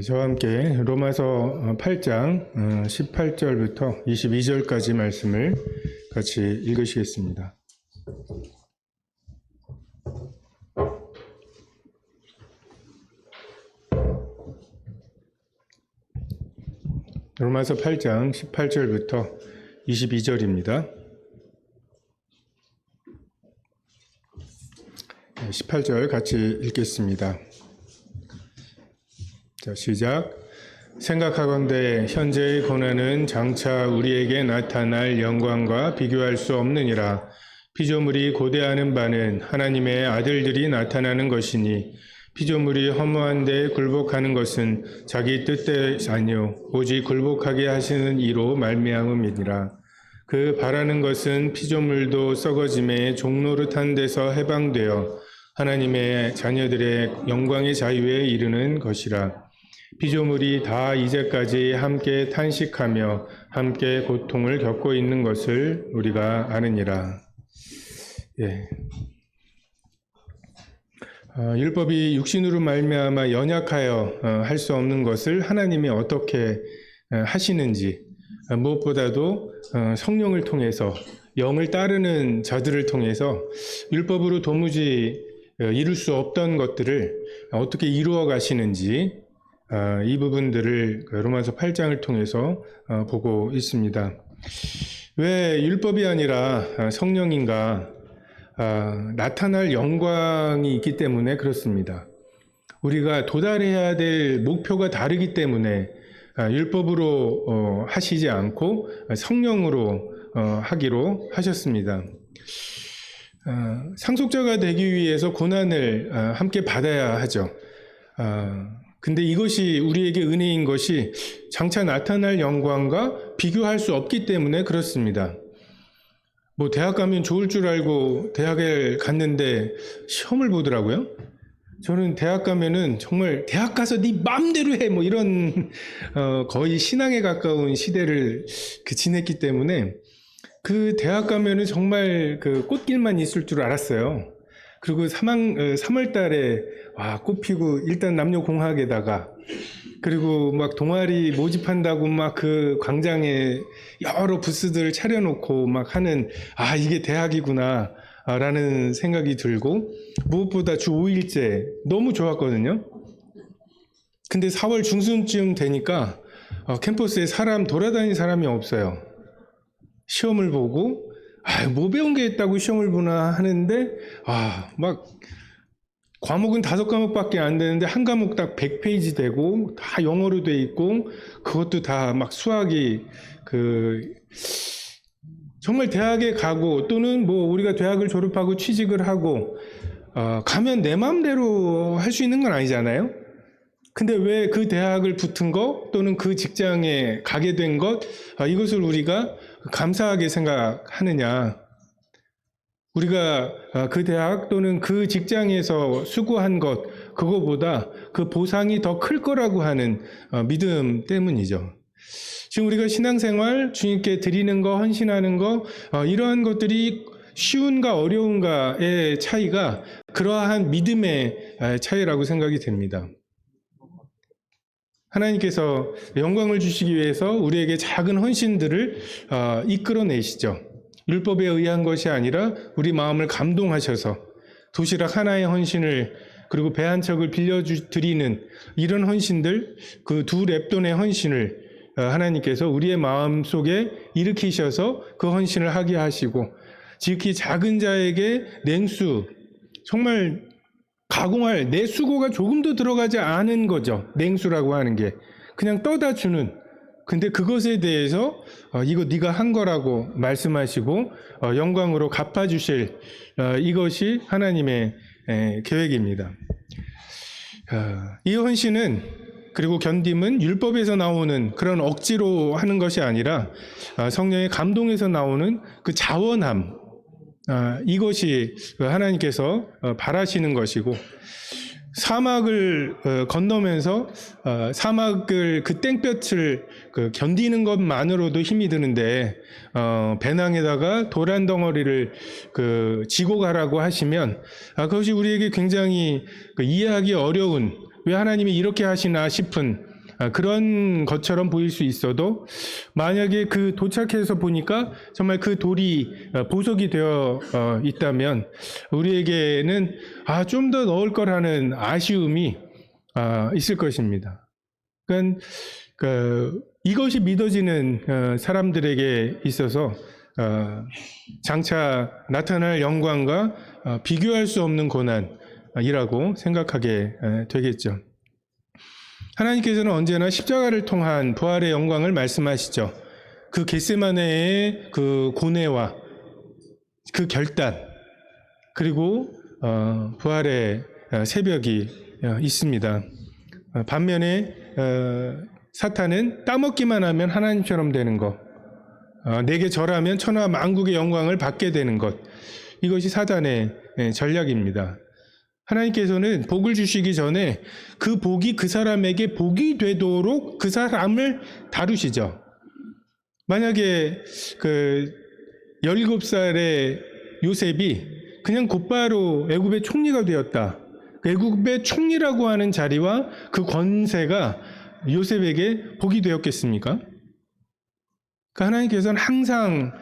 저와 함께 로마서 8장 18절부터 22절까지 말씀을 같이 읽으시겠습니다. 로마서 8장 18절부터 22절입니다. 18절 같이 읽겠습니다. 자, 시작. 생각하건대 현재의 고난은 장차 우리에게 나타날 영광과 비교할 수 없느니라. 피조물이 고대하는 바는 하나님의 아들들이 나타나는 것이니 피조물이 허무한데 굴복하는 것은 자기 뜻대로 아니요 오직 굴복하게 하시는 이로 말미암음이니라. 그 바라는 것은 피조물도 썩어짐의 종노릇한 데서 해방되어 하나님의 자녀들의 영광의 자유에 이르는 것이라. 피조물이 다 이제까지 함께 탄식하며 함께 고통을 겪고 있는 것을 우리가 아느니라. 예. 율법이 육신으로 말미암아 연약하여 할 수 없는 것을 하나님이 어떻게 하시는지, 무엇보다도 성령을 통해서 영을 따르는 자들을 통해서 율법으로 도무지 이룰 수 없던 것들을 어떻게 이루어 가시는지 이 부분들을 로마서 8장을 통해서 보고 있습니다. 왜 율법이 아니라 성령인가? 나타날 영광이 있기 때문에 그렇습니다. 우리가 도달해야 될 목표가 다르기 때문에 율법으로 하시지 않고 성령으로 하기로 하셨습니다. 상속자가 되기 위해서 고난을 함께 받아야 하죠. 근데 이것이 우리에게 은혜인 것이 장차 나타날 영광과 비교할 수 없기 때문에 그렇습니다. 뭐 대학 가면 좋을 줄 알고 대학에 갔는데 시험을 보더라고요. 저는 대학 가면은 정말 대학 가서 네 마음대로 해 뭐 이런 거의 신앙에 가까운 시대를 지냈기 때문에 그 대학 가면은 정말 그 꽃길만 있을 줄 알았어요. 그리고 3월 달에 꽃 피고 일단 남녀공학에다가 그리고 막 동아리 모집한다고 막 그 광장에 여러 부스들 차려놓고 막 하는 이게 대학이구나 라는 생각이 들고 무엇보다 주 5일째 너무 좋았거든요. 근데 4월 중순쯤 되니까 캠퍼스에 돌아다니는 사람이 없어요. 시험을 보고 뭐 배운 게 있다고 시험을 보나 하는데 막 과목은 5과목밖에 안 되는데 한 과목 딱 100페이지 되고 다 영어로 돼 있고 그것도 다 막 수학이 정말 대학에 가고 또는 뭐 우리가 대학을 졸업하고 취직을 하고 가면 내 마음대로 할 수 있는 건 아니잖아요. 근데 왜 그 대학을 붙은 것 또는 그 직장에 가게 된 것 이것을 우리가 감사하게 생각하느냐. 우리가 그 대학 또는 그 직장에서 수고한 것 그거보다 그 보상이 더 클 거라고 하는 믿음 때문이죠. 지금 우리가 신앙생활 주님께 드리는 거 헌신하는 거 이러한 것들이 쉬운가 어려운가의 차이가 그러한 믿음의 차이라고 생각이 됩니다. 하나님께서 영광을 주시기 위해서 우리에게 작은 헌신들을 이끌어내시죠. 율법에 의한 것이 아니라 우리 마음을 감동하셔서 도시락 하나의 헌신을 그리고 배 한 척을 빌려드리는 이런 헌신들, 그 2렙돈의 헌신을 하나님께서 우리의 마음 속에 일으키셔서 그 헌신을 하게 하시고 지극히 작은 자에게 냉수, 정말 가공할 내 수고가 조금도 들어가지 않은 거죠. 냉수라고 하는 게 그냥 떠다 주는. 근데 그것에 대해서 이거 네가 한 거라고 말씀하시고 영광으로 갚아주실 이것이 하나님의 계획입니다. 이 헌신은 그리고 견딤은 율법에서 나오는 그런 억지로 하는 것이 아니라 성령의 감동에서 나오는 그 자원함, 이것이 하나님께서 바라시는 것이고 사막을 건너면서 사막을 그 땡볕을 견디는 것만으로도 힘이 드는데 배낭에다가 돌 한 덩어리를 지고 가라고 하시면 그것이 우리에게 굉장히 이해하기 어려운 왜 하나님이 이렇게 하시나 싶은 그런 것처럼 보일 수 있어도 만약에 그 도착해서 보니까 정말 그 돌이 보석이 되어 있다면 우리에게는 좀 더 넣을 거라는 아쉬움이 있을 것입니다. 그러니까 이것이 믿어지는 사람들에게 있어서 장차 나타날 영광과 비교할 수 없는 고난이라고 생각하게 되겠죠. 하나님께서는 언제나 십자가를 통한 부활의 영광을 말씀하시죠. 그 겟세마네의 그 고뇌와 그 결단, 그리고 부활의 새벽이 있습니다. 반면에 사탄은 따먹기만 하면 하나님처럼 되는 것, 내게 절하면 천하 만국의 영광을 받게 되는 것, 이것이 사단의 전략입니다. 하나님께서는 복을 주시기 전에 그 복이 그 사람에게 복이 되도록 그 사람을 다루시죠. 만약에 17살의 요셉이 그냥 곧바로 애굽의 총리가 되었다. 애굽의 총리라고 하는 자리와 그 권세가 요셉에게 복이 되었겠습니까? 하나님께서는 항상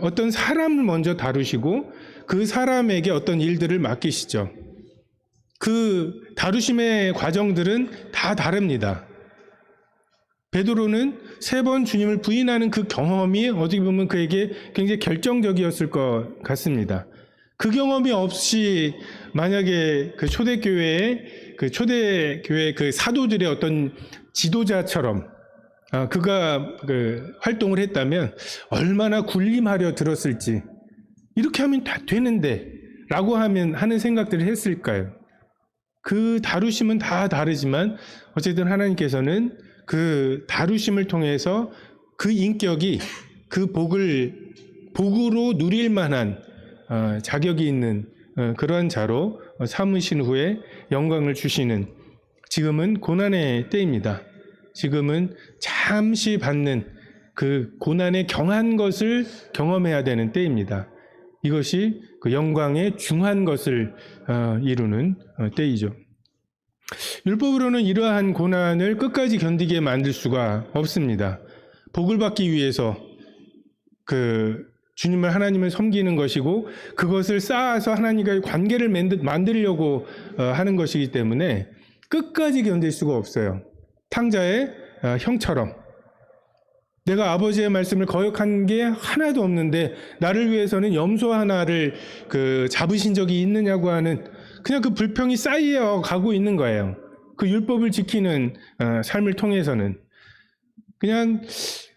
어떤 사람을 먼저 다루시고 그 사람에게 어떤 일들을 맡기시죠. 그 다루심의 과정들은 다 다릅니다. 베드로는 3번 주님을 부인하는 그 경험이 어떻게 보면 그에게 굉장히 결정적이었을 것 같습니다. 그 경험이 없이 만약에 초대교회 그 사도들의 어떤 지도자처럼 그가 활동을 했다면 얼마나 군림하려 들었을지, 이렇게 하면 다 되는데 라고 하는 생각들을 했을까요? 그 다루심은 다 다르지만 어쨌든 하나님께서는 그 다루심을 통해서 그 인격이 그 복으로 누릴 만한 자격이 있는 그런 자로 삼으신 후에 영광을 주시는, 지금은 고난의 때입니다. 지금은 잠시 받는 그 고난의 경한 것을 경험해야 되는 때입니다. 이것이 그 영광의 중한 것을 이루는 때이죠. 율법으로는 이러한 고난을 끝까지 견디게 만들 수가 없습니다. 복을 받기 위해서 주님을 하나님을 섬기는 것이고 그것을 쌓아서 하나님과의 관계를 만들려고 하는 것이기 때문에 끝까지 견딜 수가 없어요. 탕자의 형처럼 내가 아버지의 말씀을 거역한 게 하나도 없는데 나를 위해서는 염소 하나를 잡으신 적이 있느냐고 하는 그냥 그 불평이 쌓여 가고 있는 거예요. 그 율법을 지키는 삶을 통해서는 그냥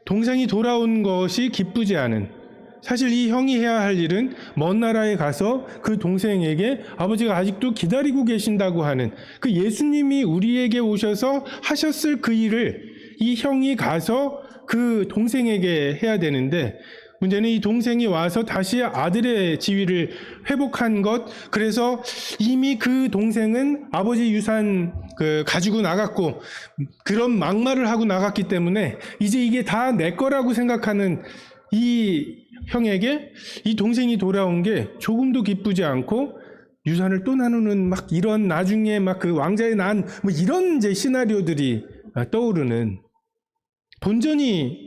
동생이 돌아온 것이 기쁘지 않은, 사실 이 형이 해야 할 일은 먼 나라에 가서 그 동생에게 아버지가 아직도 기다리고 계신다고 하는 그 예수님이 우리에게 오셔서 하셨을 그 일을 이 형이 가서 그 동생에게 해야 되는데, 문제는 이 동생이 와서 다시 아들의 지위를 회복한 것, 그래서 이미 그 동생은 아버지 유산 가지고 나갔고 그런 막말을 하고 나갔기 때문에 이제 이게 다 내 거라고 생각하는 이 형에게 이 동생이 돌아온 게 조금도 기쁘지 않고 유산을 또 나누는 이런 나중에 그 왕자의 난 이런 이제 시나리오들이 떠오르는, 본전이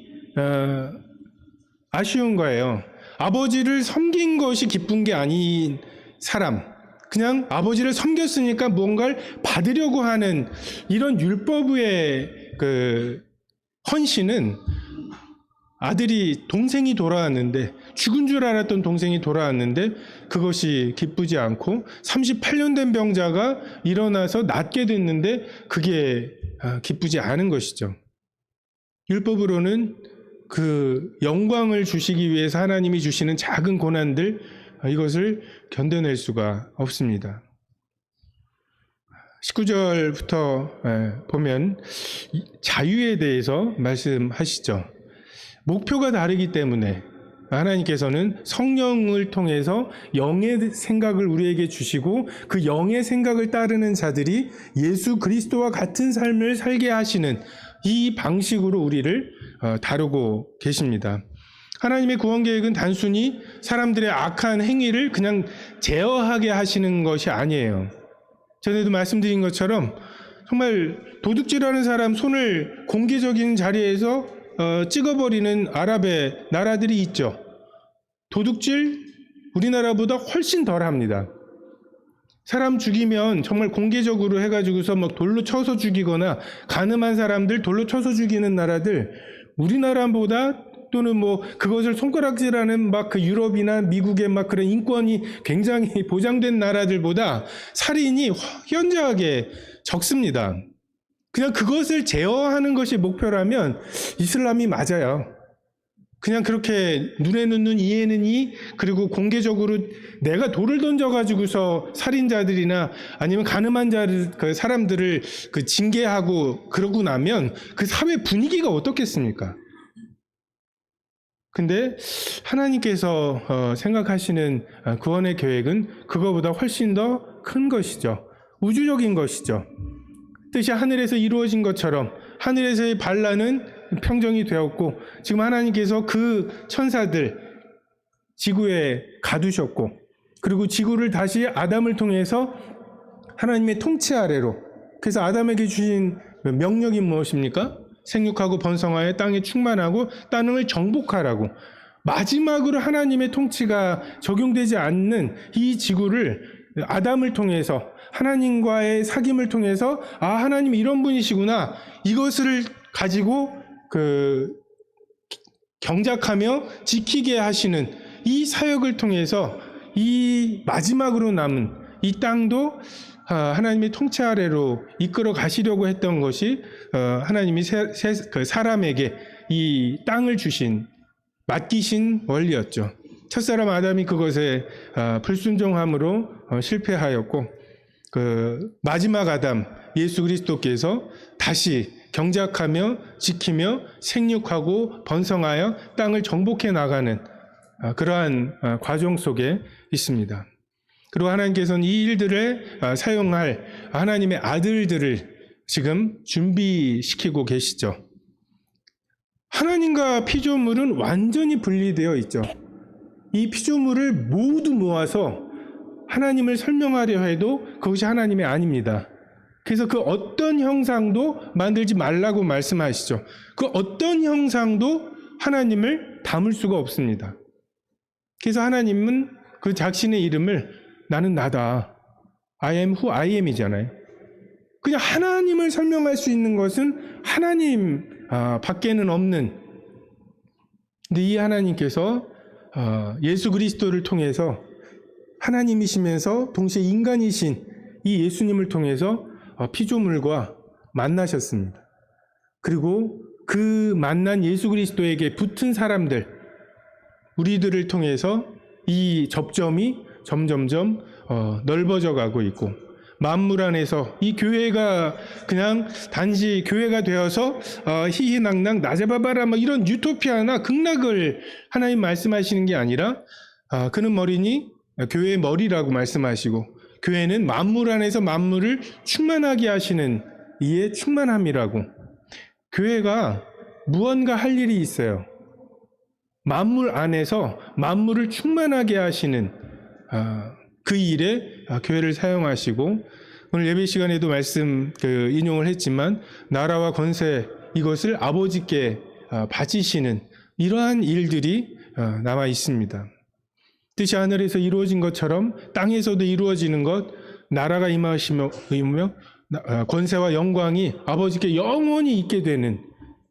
아쉬운 거예요. 아버지를 섬긴 것이 기쁜 게 아닌 사람, 그냥 아버지를 섬겼으니까 무언가를 받으려고 하는 이런 율법의 헌신은, 동생이 돌아왔는데, 죽은 줄 알았던 동생이 돌아왔는데 그것이 기쁘지 않고 38년 된 병자가 일어나서 낫게 됐는데 그게 기쁘지 않은 것이죠. 율법으로는 그 영광을 주시기 위해서 하나님이 주시는 작은 고난들, 이것을 견뎌낼 수가 없습니다. 19절부터 보면 자유에 대해서 말씀하시죠. 목표가 다르기 때문에 하나님께서는 성령을 통해서 영의 생각을 우리에게 주시고 그 영의 생각을 따르는 자들이 예수 그리스도와 같은 삶을 살게 하시는 이 방식으로 우리를 다루고 계십니다. 하나님의 구원 계획은 단순히 사람들의 악한 행위를 그냥 제어하게 하시는 것이 아니에요. 전에도 말씀드린 것처럼 정말 도둑질하는 사람 손을 공개적인 자리에서 찍어버리는 아랍의 나라들이 있죠. 도둑질 우리나라보다 훨씬 덜 합니다. 사람 죽이면 정말 공개적으로 해가지고서 막 돌로 쳐서 죽이거나 가늠한 사람들 돌로 쳐서 죽이는 나라들 우리나라보다 또는 뭐 그것을 손가락질하는 막 그 유럽이나 미국의 막 그런 인권이 굉장히 보장된 나라들보다 살인이 현저하게 적습니다. 그냥 그것을 제어하는 것이 목표라면 이슬람이 맞아요. 그냥 그렇게 눈에는 눈, 이에는 이, 그리고 공개적으로 내가 돌을 던져가지고서 살인자들이나 아니면 가늠한 그 사람들을 그 징계하고 그러고 나면 그 사회 분위기가 어떻겠습니까? 근데 하나님께서 생각하시는 구원의 계획은 그거보다 훨씬 더 큰 것이죠. 우주적인 것이죠. 뜻이 하늘에서 이루어진 것처럼 하늘에서의 반란은 평정이 되었고 지금 하나님께서 그 천사들 지구에 가두셨고 그리고 지구를 다시 아담을 통해서 하나님의 통치 아래로 그래서 아담에게 주신 명령이 무엇입니까? 생육하고 번성하여 땅에 충만하고 땅을 정복하라고 마지막으로 하나님의 통치가 적용되지 않는 이 지구를 아담을 통해서 하나님과의 사귐을 통해서 하나님 이런 분이시구나 이것을 가지고 경작하며 지키게 하시는 이 사역을 통해서 이 마지막으로 남은 이 땅도 하나님의 통치 아래로 이끌어 가시려고 했던 것이 하나님이 사람에게 이 땅을 맡기신 원리였죠. 첫사람 아담이 그것에 불순종함으로 실패하였고 마지막 아담 예수 그리스도께서 다시 경작하며 지키며 생육하고 번성하여 땅을 정복해 나가는 그러한 과정 속에 있습니다. 그리고 하나님께서는 이 일들에 사용할 하나님의 아들들을 지금 준비시키고 계시죠. 하나님과 피조물은 완전히 분리되어 있죠. 이 피조물을 모두 모아서 하나님을 설명하려 해도 그것이 하나님이 아닙니다. 그래서 그 어떤 형상도 만들지 말라고 말씀하시죠. 그 어떤 형상도 하나님을 담을 수가 없습니다. 그래서 하나님은 그 자신의 이름을 나는 나다. I am who I am이잖아요. 그냥 하나님을 설명할 수 있는 것은 하나님 밖에는 없는. 근데 이 하나님께서 예수 그리스도를 통해서 하나님이시면서 동시에 인간이신 이 예수님을 통해서 피조물과 만나셨습니다. 그리고 그 만난 예수 그리스도에게 붙은 사람들, 우리들을 통해서 이 접점이 점점점 넓어져 가고 있고 만물 안에서 이 교회가 그냥 단지 교회가 되어서 희희낙낙 나제바바라 뭐 이런 유토피아나 극락을 하나님 말씀하시는 게 아니라 그는 머리니 교회의 머리라고 말씀하시고 교회는 만물 안에서 만물을 충만하게 하시는 이의 충만함이라고. 교회가 무언가 할 일이 있어요. 만물 안에서 만물을 충만하게 하시는 그 일에 교회를 사용하시고 오늘 예배 시간에도 말씀 인용을 했지만 나라와 권세 이것을 아버지께 바치시는 이러한 일들이 남아 있습니다. 뜻이 하늘에서 이루어진 것처럼 땅에서도 이루어지는 것, 나라가 임하시며 권세와 영광이 아버지께 영원히 있게 되는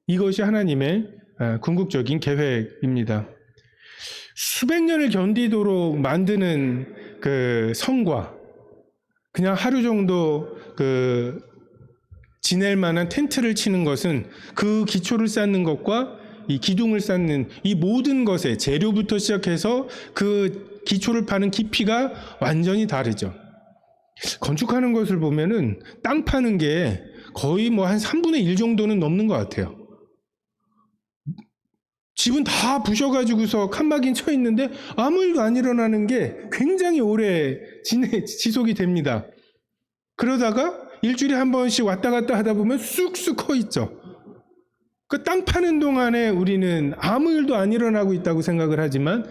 이것이 하나님의 궁극적인 계획입니다. 수백 년을 견디도록 만드는 그 성과, 그냥 하루 정도 지낼 만한 텐트를 치는 것은 그 기초를 쌓는 것과 이 기둥을 쌓는 이 모든 것의 재료부터 시작해서 그 기초를 파는 깊이가 완전히 다르죠. 건축하는 것을 보면은 땅 파는 게 거의 뭐 한 3분의 1 정도는 넘는 것 같아요. 집은 다 부셔가지고서 칸막이 쳐 있는데 아무 일도 안 일어나는 게 굉장히 오래 지속이 됩니다. 그러다가 일주일에 한 번씩 왔다 갔다 하다 보면 쑥쑥 커 있죠. 그 땅 파는 동안에 우리는 아무 일도 안 일어나고 있다고 생각을 하지만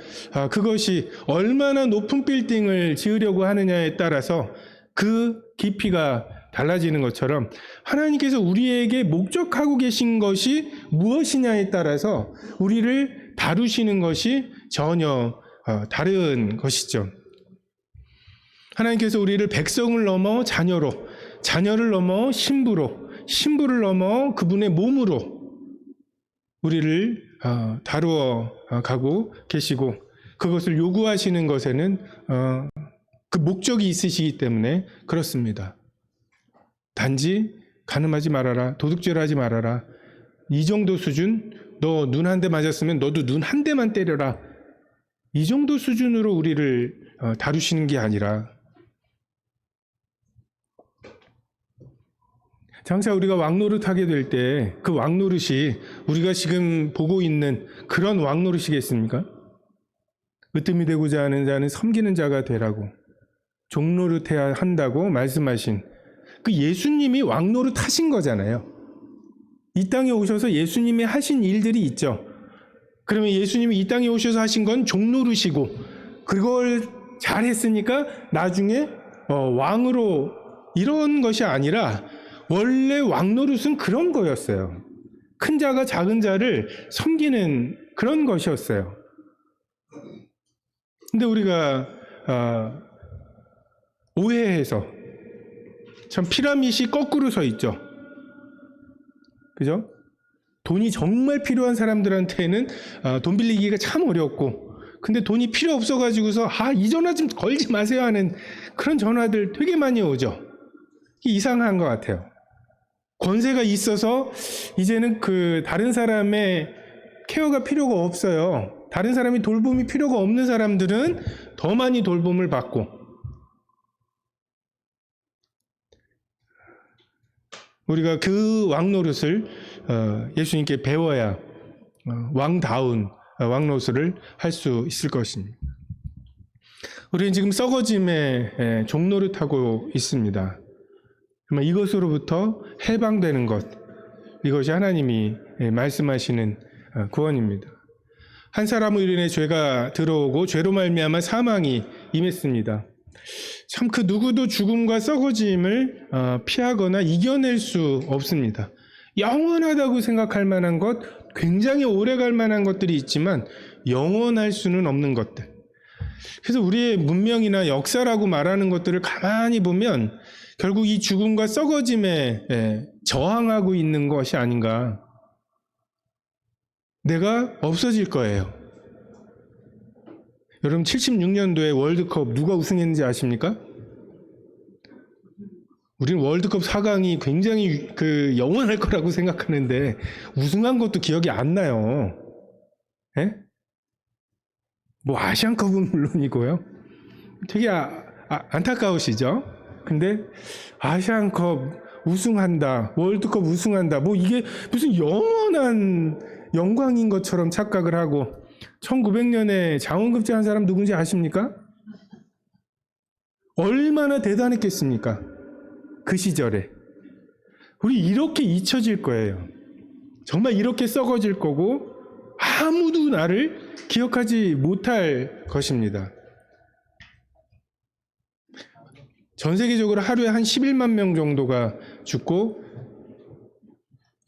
그것이 얼마나 높은 빌딩을 지으려고 하느냐에 따라서 그 깊이가 달라지는 것처럼 하나님께서 우리에게 목적하고 계신 것이 무엇이냐에 따라서 우리를 다루시는 것이 전혀 다른 것이죠. 하나님께서 우리를 백성을 넘어 자녀로, 자녀를 넘어 신부로, 신부를 넘어 그분의 몸으로 우리를 다루어 가고 계시고, 그것을 요구하시는 것에는 그 목적이 있으시기 때문에 그렇습니다. 단지 간음하지 말아라, 도둑질하지 말아라, 이 정도 수준, 너 눈 한 대 맞았으면 너도 눈 한 대만 때려라, 이 정도 수준으로 우리를 다루시는 게 아니라, 장차 우리가 왕노릇 하게 될 때 그 왕노릇이 우리가 지금 보고 있는 그런 왕노릇이겠습니까? 으뜸이 되고자 하는 자는 섬기는 자가 되라고, 종노릇해야 한다고 말씀하신 그 예수님이 왕노릇 하신 거잖아요. 이 땅에 오셔서 예수님이 하신 일들이 있죠. 그러면 예수님이 이 땅에 오셔서 하신 건 종노릇이고, 그걸 잘했으니까 나중에 왕으로, 이런 것이 아니라 원래 왕노릇은 그런 거였어요. 큰 자가 작은 자를 섬기는 그런 것이었어요. 근데 우리가 오해해서 참 피라밋이 거꾸로 서 있죠. 그죠? 돈이 정말 필요한 사람들한테는 돈 빌리기가 참 어렵고, 근데 돈이 필요 없어가지고서 이 전화 좀 걸지 마세요 하는 그런 전화들 되게 많이 오죠. 이상한 것 같아요. 권세가 있어서 이제는 그 다른 사람의 케어가 필요가 없어요. 다른 사람이 돌봄이 필요가 없는 사람들은 더 많이 돌봄을 받고, 우리가 그 왕노릇을 예수님께 배워야 왕다운 왕노릇을 할 수 있을 것입니다. 우리는 지금 썩어짐의 종노릇하고 있습니다. 이것으로부터 해방되는 것, 이것이 하나님이 말씀하시는 구원입니다. 한 사람으로 인해 죄가 들어오고 죄로 말미암아 사망이 임했습니다. 참 그 누구도 죽음과 썩어짐을 피하거나 이겨낼 수 없습니다. 영원하다고 생각할 만한 것, 굉장히 오래갈 만한 것들이 있지만 영원할 수는 없는 것들. 그래서 우리의 문명이나 역사라고 말하는 것들을 가만히 보면 결국 이 죽음과 썩어짐에 저항하고 있는 것이 아닌가. 내가 없어질 거예요. 여러분 76년도에 월드컵 누가 우승했는지 아십니까? 우리는 월드컵 4강이 굉장히 영원할 거라고 생각하는데 우승한 것도 기억이 안 나요. 예? 뭐 아시안컵은 물론이고요. 되게 안타까우시죠? 근데 아시안컵 우승한다, 월드컵 우승한다, 뭐 이게 무슨 영원한 영광인 것처럼 착각을 하고, 1900년에 장원급제한 사람 누군지 아십니까? 얼마나 대단했겠습니까? 그 시절에. 우리 이렇게 잊혀질 거예요. 정말 이렇게 썩어질 거고 아무도 나를 기억하지 못할 것입니다. 전 세계적으로 하루에 한 11만 명 정도가 죽고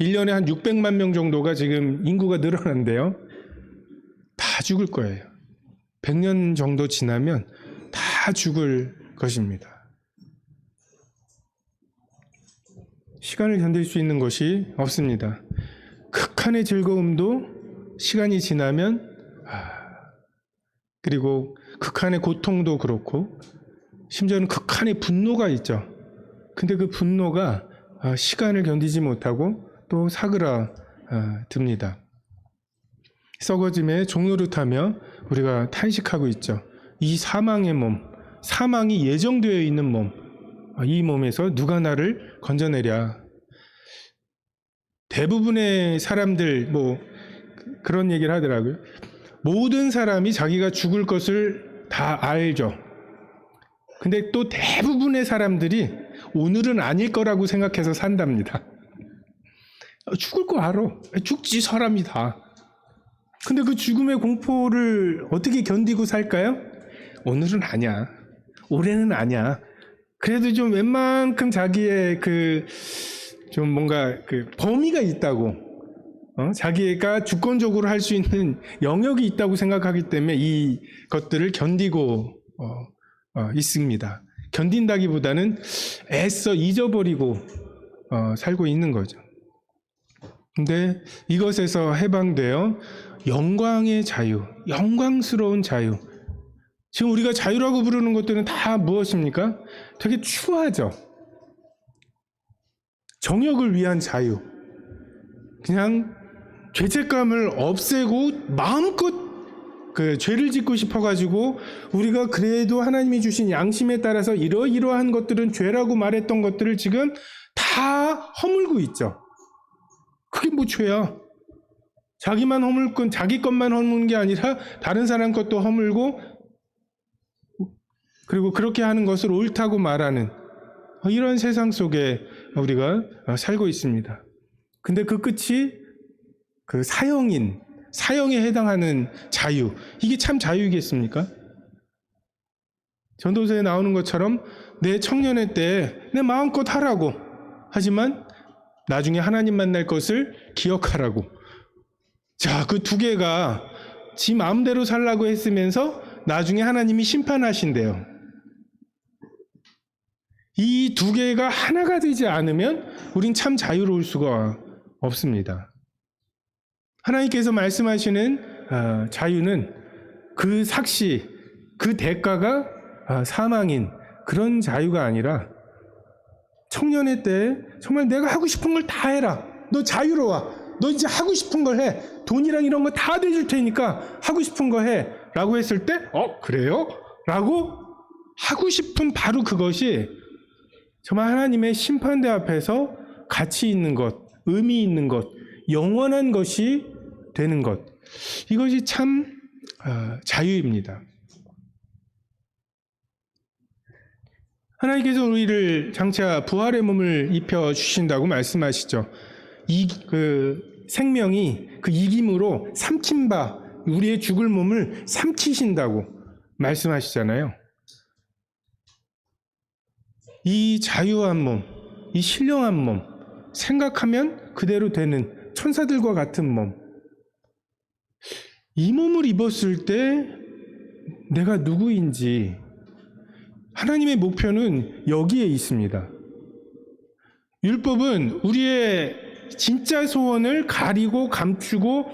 1년에 한 600만 명 정도가 지금 인구가 늘어난대요. 다 죽을 거예요. 100년 정도 지나면 다 죽을 것입니다. 시간을 견딜 수 있는 것이 없습니다. 극한의 즐거움도 시간이 지나면 그리고 극한의 고통도 그렇고, 심지어는 극한의 분노가 있죠. 근데 그 분노가 시간을 견디지 못하고 또 사그라듭니다. 썩어짐에 종노릇하며 우리가 탄식하고 있죠. 이 사망의 몸, 사망이 예정되어 있는 몸, 이 몸에서 누가 나를 건져내랴. 대부분의 사람들 뭐 그런 얘기를 하더라고요. 모든 사람이 자기가 죽을 것을 다 알죠. 근데 또 대부분의 사람들이 오늘은 아닐 거라고 생각해서 산답니다. 죽을 거 알아. 죽지 사람이 다. 근데 그 죽음의 공포를 어떻게 견디고 살까요? 오늘은 아니야. 올해는 아니야. 그래도 좀 웬만큼 자기의 좀 뭔가 범위가 있다고, 자기가 주권적으로 할 수 있는 영역이 있다고 생각하기 때문에 이 것들을 견디고 있습니다. 견딘다기보다는 애써 잊어버리고 살고 있는 거죠. 근데 이것에서 해방되어 영광의 자유, 영광스러운 자유. 지금 우리가 자유라고 부르는 것들은 다 무엇입니까? 되게 추하죠. 정욕을 위한 자유. 그냥 죄책감을 없애고 마음껏 죄를 짓고 싶어가지고 우리가 그래도 하나님이 주신 양심에 따라서 이러이러한 것들은 죄라고 말했던 것들을 지금 다 허물고 있죠. 그게 뭐 죄야? 자기만 허물건 자기 것만 허무는 게 아니라 다른 사람 것도 허물고, 그리고 그렇게 하는 것을 옳다고 말하는 이런 세상 속에 우리가 살고 있습니다. 근데 그 끝이 사형에 해당하는 자유, 이게 참 자유이겠습니까? 전도서에 나오는 것처럼 내 청년의 때에 내 마음껏 하라고, 하지만 나중에 하나님 만날 것을 기억하라고. 자, 그 두 개가 지 마음대로 살라고 했으면서 나중에 하나님이 심판하신대요. 이 두 개가 하나가 되지 않으면 우린 참 자유로울 수가 없습니다. 하나님께서 말씀하시는 자유는 그 삭시, 그 대가가 사망인 그런 자유가 아니라, 청년의 때 정말 내가 하고 싶은 걸 다 해라. 너 자유로워. 너 이제 하고 싶은 걸 해. 돈이랑 이런 거 다 내줄 테니까 하고 싶은 거 해. 라고 했을 때, 그래요? 라고 하고 싶은 바로 그것이 정말 하나님의 심판대 앞에서 가치 있는 것, 의미 있는 것, 영원한 것이 되는 것. 이것이 참 자유입니다. 하나님께서 우리를 장차 부활의 몸을 입혀 주신다고 말씀하시죠. 생명이 이김으로 삼킨 바 우리의 죽을 몸을 삼키신다고 말씀하시잖아요. 이 자유한 몸, 이 신령한 몸, 생각하면 그대로 되는 천사들과 같은 몸, 이 몸을 입었을 때 내가 누구인지, 하나님의 목표는 여기에 있습니다. 율법은 우리의 진짜 소원을 가리고 감추고,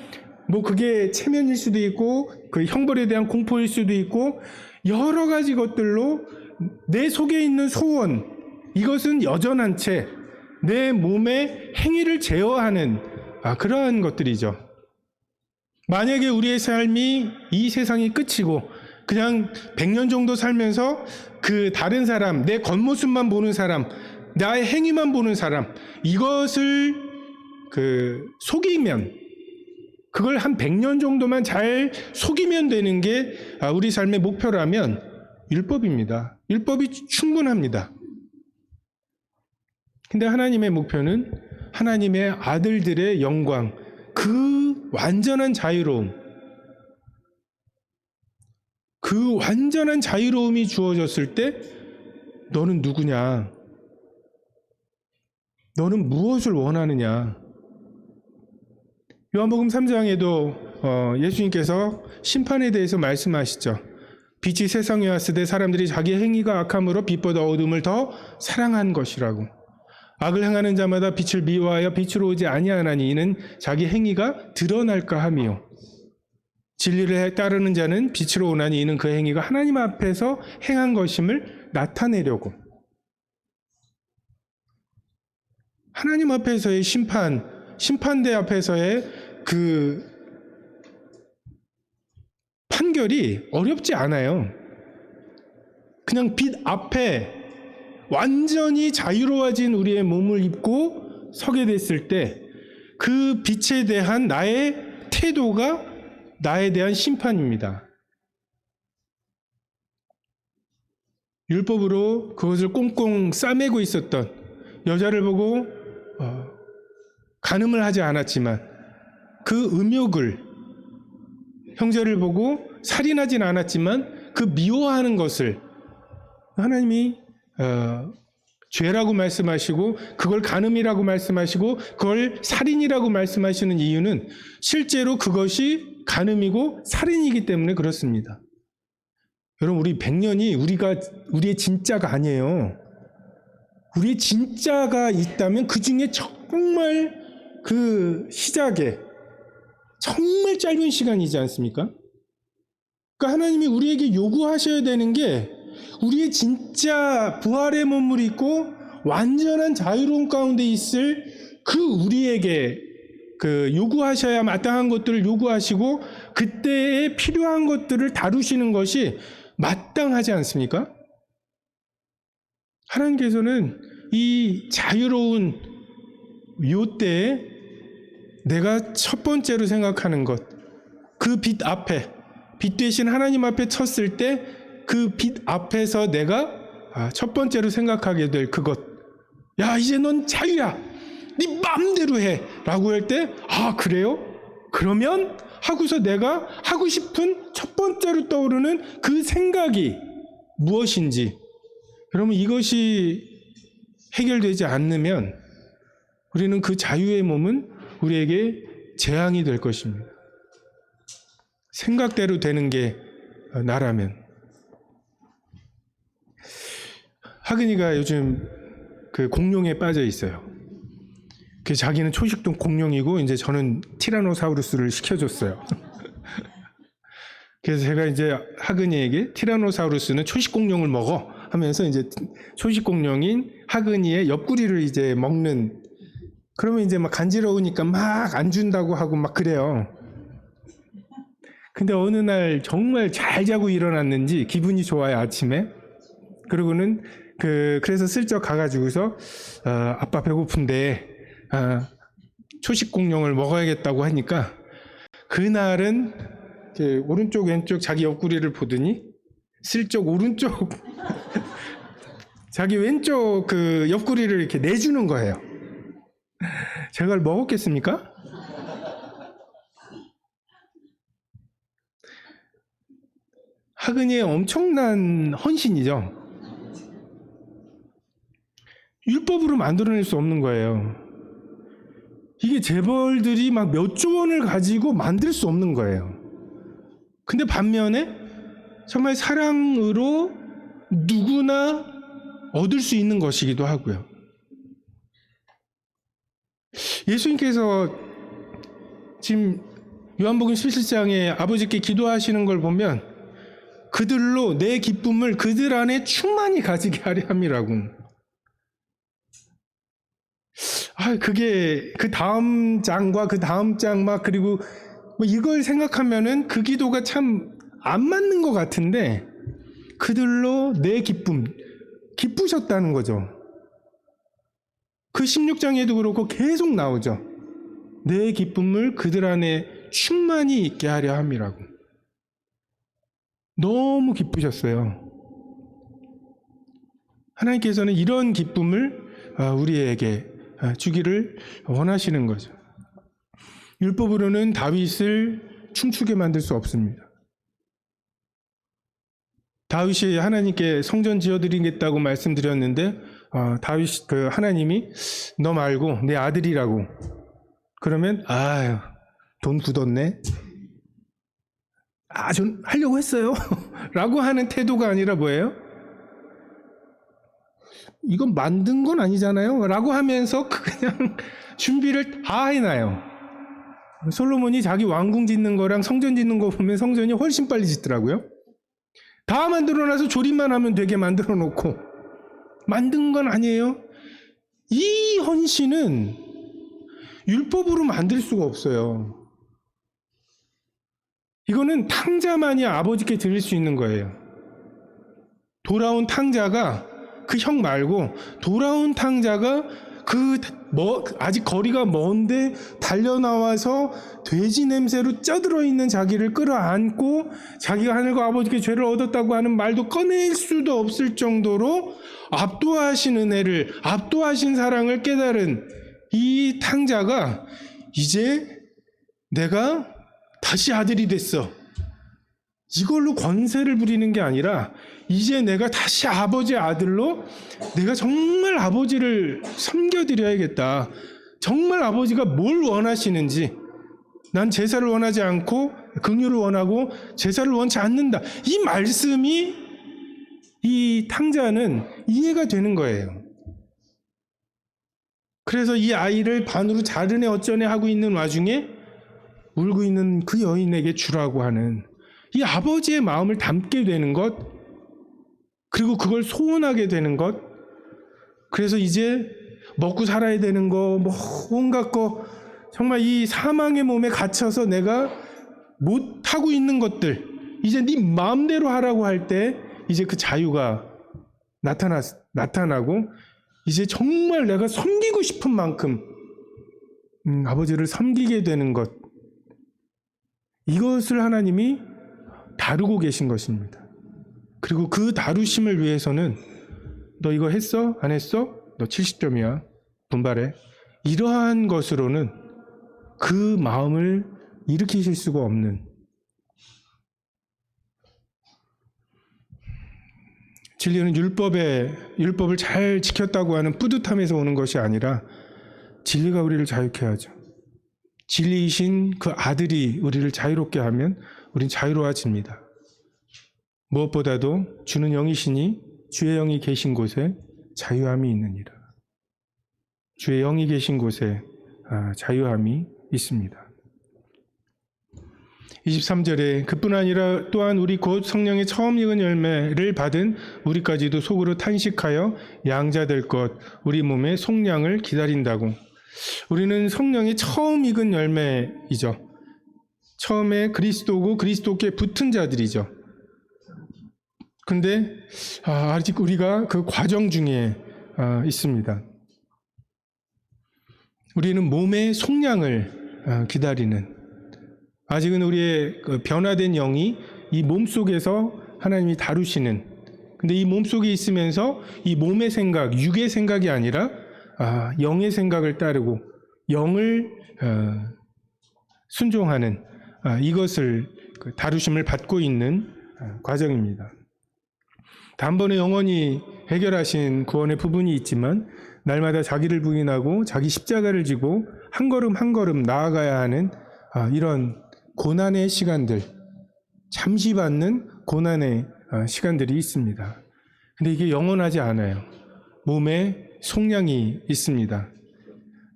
그게 체면일 수도 있고 그 형벌에 대한 공포일 수도 있고 여러 가지 것들로 내 속에 있는 소원, 이것은 여전한 채 내 몸의 행위를 제어하는 그러한 것들이죠. 만약에 우리의 삶이 이 세상이 끝이고 그냥 100년 정도 살면서 다른 사람, 내 겉모습만 보는 사람, 나의 행위만 보는 사람, 이것을 속이면, 그걸 한 100년 정도만 잘 속이면 되는 게 우리 삶의 목표라면 율법입니다. 율법이 충분합니다. 근데 하나님의 목표는 하나님의 아들들의 영광, 그 완전한 자유로움, 그 완전한 자유로움이 주어졌을 때 너는 누구냐? 너는 무엇을 원하느냐? 요한복음 3장에도 예수님께서 심판에 대해서 말씀하시죠. 빛이 세상에 왔을 때 사람들이 자기 행위가 악함으로 빛보다 어둠을 더 사랑한 것이라고. 악을 행하는 자마다 빛을 미워하여 빛으로 오지 아니하나니 이는 자기 행위가 드러날까 함이요. 진리를 따르는 자는 빛으로 오나니 이는 그 행위가 하나님 앞에서 행한 것임을 나타내려고. 하나님 앞에서의 심판대 앞에서의 판결이 어렵지 않아요. 그냥 빛 앞에 완전히 자유로워진 우리의 몸을 입고 서게 됐을 때 그 빛에 대한 나의 태도가 나에 대한 심판입니다. 율법으로 그것을 꽁꽁 싸매고 있었던 여자를 보고 간음을 하지 않았지만 그 음욕을, 형제를 보고 살인하진 않았지만 그 미워하는 것을 하나님이 죄라고 말씀하시고 그걸 간음이라고 말씀하시고 그걸 살인이라고 말씀하시는 이유는 실제로 그것이 간음이고 살인이기 때문에 그렇습니다. 여러분, 우리 100년이 우리의 진짜가 아니에요. 우리의 진짜가 있다면 그 중에 정말 그 시작에 정말 짧은 시간이지 않습니까? 그러니까 하나님이 우리에게 요구하셔야 되는 게 우리의 진짜 부활의 몸을 입고 완전한 자유로운 가운데 있을 그 우리에게 그 요구하셔야 마땅한 것들을 요구하시고 그때에 필요한 것들을 다루시는 것이 마땅하지 않습니까? 하나님께서는 이 자유로운 요때에 내가 첫 번째로 생각하는 것, 그 빛 앞에, 빛 대신 하나님 앞에 섰을 때 그 빛 앞에서 내가 첫 번째로 생각하게 될 그것. 야, 이제 넌 자유야. 네 마음대로 해. 라고 할 때, 그래요? 그러면 하고서 내가 하고 싶은 첫 번째로 떠오르는 그 생각이 무엇인지. 여러분, 이것이 해결되지 않으면 우리는 그 자유의 몸은 우리에게 재앙이 될 것입니다. 생각대로 되는 게 나라면. 하근이가 요즘 그 공룡에 빠져 있어요. 그 자기는 초식동 공룡이고 이제 저는 티라노사우루스를 시켜줬어요. 그래서 제가 이제 하근이에게 티라노사우루스는 초식 공룡을 먹어 하면서 이제 초식 공룡인 하근이의 옆구리를 이제 먹는. 그러면 이제 막 간지러우니까 막 안 준다고 하고 막 그래요. 근데 어느 날 정말 잘 자고 일어났는지 기분이 좋아요, 아침에. 그러고는 그래서 슬쩍 가가지고서 아빠 배고픈데 초식 공룡을 먹어야겠다고 하니까 그날은 오른쪽 왼쪽 자기 옆구리를 보더니 슬쩍 오른쪽 자기 왼쪽 그 옆구리를 이렇게 내주는 거예요. 제가 그걸 먹었겠습니까? 하근이의 엄청난 헌신이죠. 율법으로 만들어낼 수 없는 거예요. 이게 재벌들이 막 몇 조 원을 가지고 만들 수 없는 거예요. 근데 반면에 정말 사랑으로 누구나 얻을 수 있는 것이기도 하고요. 예수님께서 지금 요한복음 17장에 아버지께 기도하시는 걸 보면 그들로 내 기쁨을 그들 안에 충만히 가지게 하려 함이라고. 그게 그 다음 장과 그 다음 장 막 그리고 뭐 이걸 생각하면은 그 기도가 참 안 맞는 것 같은데 그들로 내 기쁨, 기쁘셨다는 거죠. 그 16장에도 그렇고 계속 나오죠. 내 기쁨을 그들 안에 충만히 있게 하려 함이라고. 너무 기쁘셨어요. 하나님께서는 이런 기쁨을 우리에게 주기를 원하시는 거죠. 율법으로는 다윗을 춤추게 만들 수 없습니다. 다윗이 하나님께 성전 지어드리겠다고 말씀드렸는데 하나님이 너 말고 내 아들이라고 그러면 돈 굳었네. 전 하려고 했어요. 라고 하는 태도가 아니라 뭐예요? 이건 만든 건 아니잖아요. 라고 하면서 그냥 준비를 다 해놔요. 솔로몬이 자기 왕궁 짓는 거랑 성전 짓는 거 보면 성전이 훨씬 빨리 짓더라고요. 다 만들어놔서 조립만 하면 되게 만들어 놓고 만든 건 아니에요. 이 헌신은 율법으로 만들 수가 없어요. 이거는 탕자만이 아버지께 드릴 수 있는 거예요. 돌아온 탕자가 그 형 말고 돌아온 탕자가 아직 거리가 먼데 달려나와서 돼지 냄새로 쪄들어 있는 자기를 끌어안고 자기가 하늘과 아버지께 죄를 얻었다고 하는 말도 꺼낼 수도 없을 정도로 압도하신 은혜를, 압도하신 사랑을 깨달은 이 탕자가 이제 내가 다시 아들이 됐어. 이걸로 권세를 부리는 게 아니라 이제 내가 다시 아버지의 아들로 내가 정말 아버지를 섬겨드려야겠다. 정말 아버지가 뭘 원하시는지, 난 제사를 원하지 않고 긍휼을 원하고 제사를 원치 않는다. 이 말씀이 이 탕자는 이해가 되는 거예요. 그래서 이 아이를 반으로 자르네 어쩌네 하고 있는 와중에 울고 있는 그 여인에게 주라고 하는 이 아버지의 마음을 담게 되는 것, 그리고 그걸 소원하게 되는 것, 그래서 이제 먹고 살아야 되는 거, 뭐 온갖 거, 정말 이 사망의 몸에 갇혀서 내가 못하고 있는 것들, 이제 네 마음대로 하라고 할 때 이제 그 자유가 나타나고 이제 정말 내가 섬기고 싶은 만큼 아버지를 섬기게 되는 것, 이것을 하나님이 다루고 계신 것입니다. 그리고 그 다루심을 위해서는 너 이거 했어? 안 했어? 너 70점이야. 분발해. 이러한 것으로는 그 마음을 일으키실 수가 없는, 진리는 율법을 잘 지켰다고 하는 뿌듯함에서 오는 것이 아니라 진리가 우리를 자유케 하죠. 진리이신 그 아들이 우리를 자유롭게 하면 우린 자유로워집니다. 무엇보다도 주는 영이시니 주의 영이 계신 곳에 자유함이 있느니라. 주의 영이 계신 곳에 자유함이 있습니다. 23절에 그뿐 아니라 또한 우리 곧 성령의 처음 익은 열매를 받은 우리까지도 속으로 탄식하여 양자 될 것, 우리 몸의 속량을 기다린다고. 우리는 성령의 처음 익은 열매이죠. 처음에 그리스도고 그리스도께 붙은 자들이죠. 근데 아직 우리가 그 과정 중에 있습니다. 우리는 몸의 속량을 기다리는, 아직은 우리의 그 변화된 영이 이 몸 속에서 하나님이 다루시는, 근데 이 몸 속에 있으면서 이 몸의 생각, 육의 생각이 아니라 영의 생각을 따르고 영을 순종하는 이것을 다루심을 받고 있는 과정입니다. 단번에 영원히 해결하신 구원의 부분이 있지만 날마다 자기를 부인하고 자기 십자가를 지고 한 걸음 한 걸음 나아가야 하는 이런 고난의 시간들, 잠시 받는 고난의 시간들이 있습니다. 근데 이게 영원하지 않아요. 몸에 속량이 있습니다.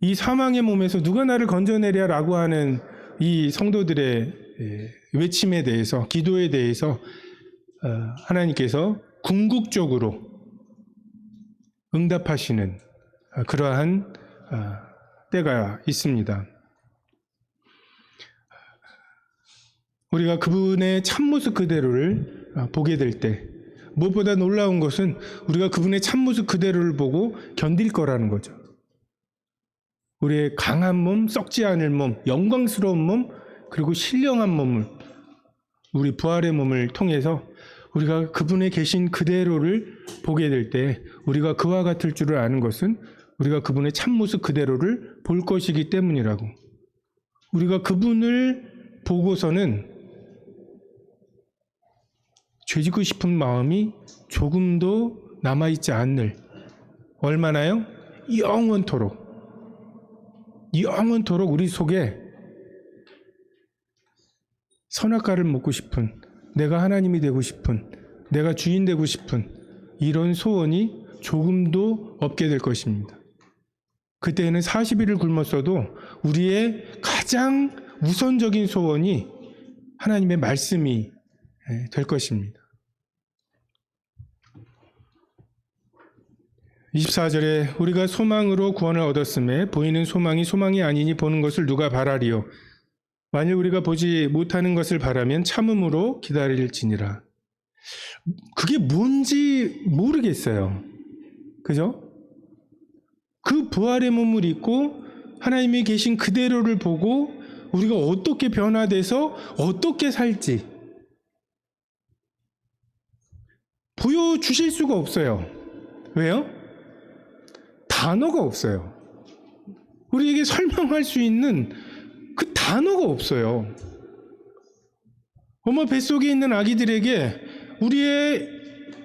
이 사망의 몸에서 누가 나를 건져내랴라고 하는 이 성도들의 외침에 대해서, 기도에 대해서 하나님께서 궁극적으로 응답하시는 그러한 때가 있습니다. 우리가 그분의 참모습 그대로를 보게 될 때, 무엇보다 놀라운 것은 우리가 그분의 참모습 그대로를 보고 견딜 거라는 거죠. 우리의 강한 몸, 썩지 않을 몸, 영광스러운 몸, 그리고 신령한 몸을, 우리 부활의 몸을 통해서 우리가 그분의 계신 그대로를 보게 될 때 우리가 그와 같을 줄을 아는 것은 우리가 그분의 참모습 그대로를 볼 것이기 때문이라고. 우리가 그분을 보고서는 죄짓고 싶은 마음이 조금도 남아있지 않을, 얼마나요? 영원토록 우리 속에 선악과를 먹고 싶은, 내가 하나님이 되고 싶은, 내가 주인 되고 싶은 이런 소원이 조금도 없게 될 것입니다. 그때는 40일을 굶었어도 우리의 가장 우선적인 소원이 하나님의 말씀이 될 것입니다. 24절에 우리가 소망으로 구원을 얻었음에 보이는 소망이 소망이 아니니 보는 것을 누가 바라리요. 만일 우리가 보지 못하는 것을 바라면 참음으로 기다릴지니라. 그게 뭔지 모르겠어요. 그죠? 그 부활의 몸을 입고 하나님이 계신 그대로를 보고 우리가 어떻게 변화돼서 어떻게 살지 보여주실 수가 없어요. 왜요? 단어가 없어요. 우리에게 설명할 수 있는 그 단어가 없어요. 엄마 뱃속에 있는 아기들에게 우리의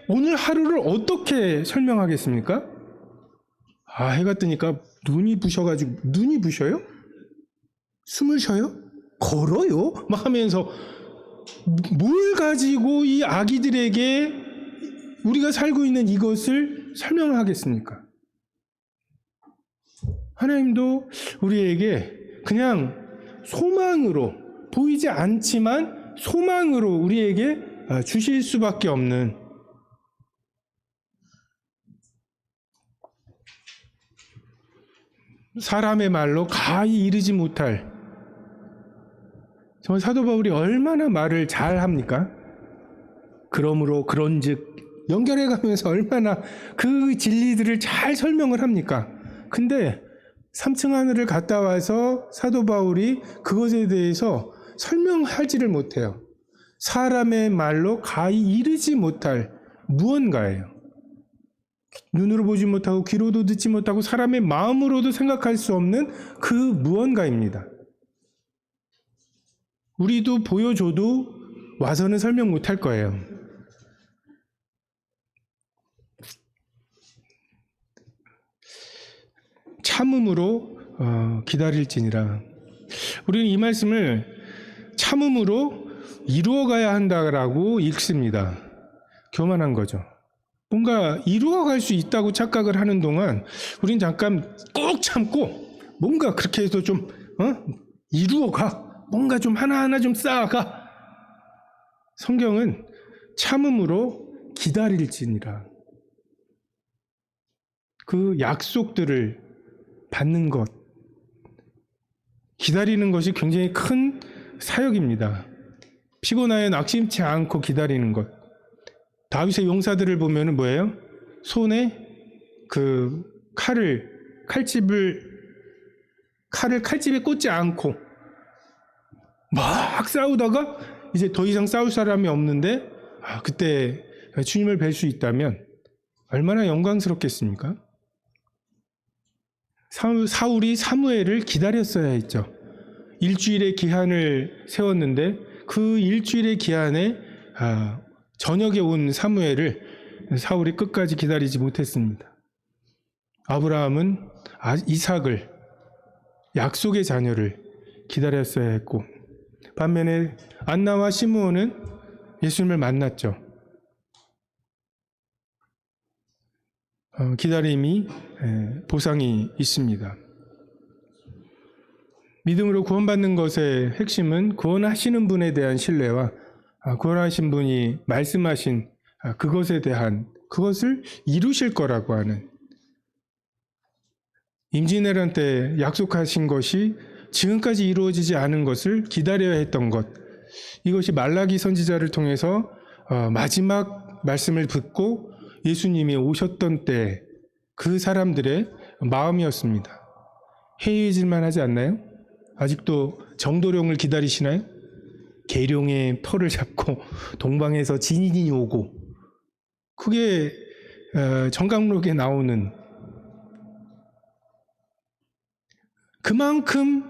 오늘 하루를 어떻게 설명하겠습니까? 해가 뜨니까 눈이 부셔가지고, 눈이 부셔요? 숨을 쉬어요? 걸어요? 막 하면서 뭘 가지고 이 아기들에게 우리가 살고 있는 이것을 설명하겠습니까? 하나님도 우리에게 그냥 소망으로, 보이지 않지만 소망으로 우리에게 주실 수밖에 없는, 사람의 말로 가히 이르지 못할, 정말 사도 바울이 얼마나 말을 잘 합니까? 그러므로 그런즉 연결해 가면서 얼마나 그 진리들을 잘 설명을 합니까? 근데 3층 하늘을 갔다 와서 사도 바울이 그것에 대해서 설명하지를 못해요. 사람의 말로 가히 이르지 못할 무언가예요. 눈으로 보지 못하고 귀로도 듣지 못하고 사람의 마음으로도 생각할 수 없는 그 무언가입니다. 우리도 보여줘도 와서는 설명 못할 거예요. 참음으로 기다릴지니라. 우리는 이 말씀을 참음으로 이루어가야 한다라고 읽습니다. 교만한 거죠. 뭔가 이루어갈 수 있다고 착각을 하는 동안 우린 잠깐 꼭 참고 뭔가 그렇게 해서 좀 이루어가, 뭔가 좀 하나하나 좀 쌓아가. 성경은 참음으로 기다릴지니라. 그 약속들을 받는 것, 기다리는 것이 굉장히 큰 사역입니다. 피곤하여 낙심치 않고 기다리는 것. 다윗의 용사들을 보면은 뭐예요? 손에 그 칼집에 꽂지 않고 막 싸우다가 이제 더 이상 싸울 사람이 없는데 그때 주님을 뵐 수 있다면 얼마나 영광스럽겠습니까? 사울이 사무엘을 기다렸어야 했죠. 일주일의 기한을 세웠는데 그 일주일의 기한에 저녁에 온 사무엘을 사울이 끝까지 기다리지 못했습니다. 아브라함은 이삭을, 약속의 자녀를 기다렸어야 했고, 반면에 안나와 시므온은 예수님을 만났죠. 기다림이 보상이 있습니다. 믿음으로 구원받는 것의 핵심은 구원하시는 분에 대한 신뢰와 구원하신 분이 말씀하신 그것에 대한, 그것을 이루실 거라고 하는, 임진왜란 때 약속하신 것이 지금까지 이루어지지 않은 것을 기다려야 했던 것, 이것이 말라기 선지자를 통해서 마지막 말씀을 듣고 예수님이 오셨던 때 그 사람들의 마음이었습니다. 해이해질만 하지 않나요? 아직도 정도령을 기다리시나요? 계룡의 털을 잡고 동방에서 진인이 오고, 그게 정강록에 나오는, 그만큼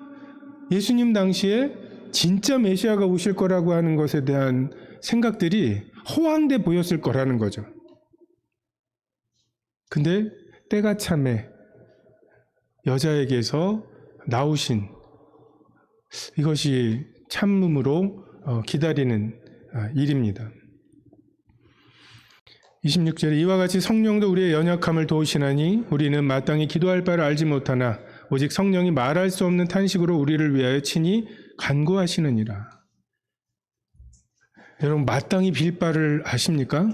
예수님 당시에 진짜 메시아가 오실 거라고 하는 것에 대한 생각들이 허황돼 보였을 거라는 거죠. 근데 때가 참에 여자에게서 나오신, 이것이 참음으로 기다리는 일입니다. 26절에 이와 같이 성령도 우리의 연약함을 도우시나니 우리는 마땅히 기도할 바를 알지 못하나 오직 성령이 말할 수 없는 탄식으로 우리를 위하여 친히 간구하시느니라. 여러분, 마땅히 빌 바를 아십니까?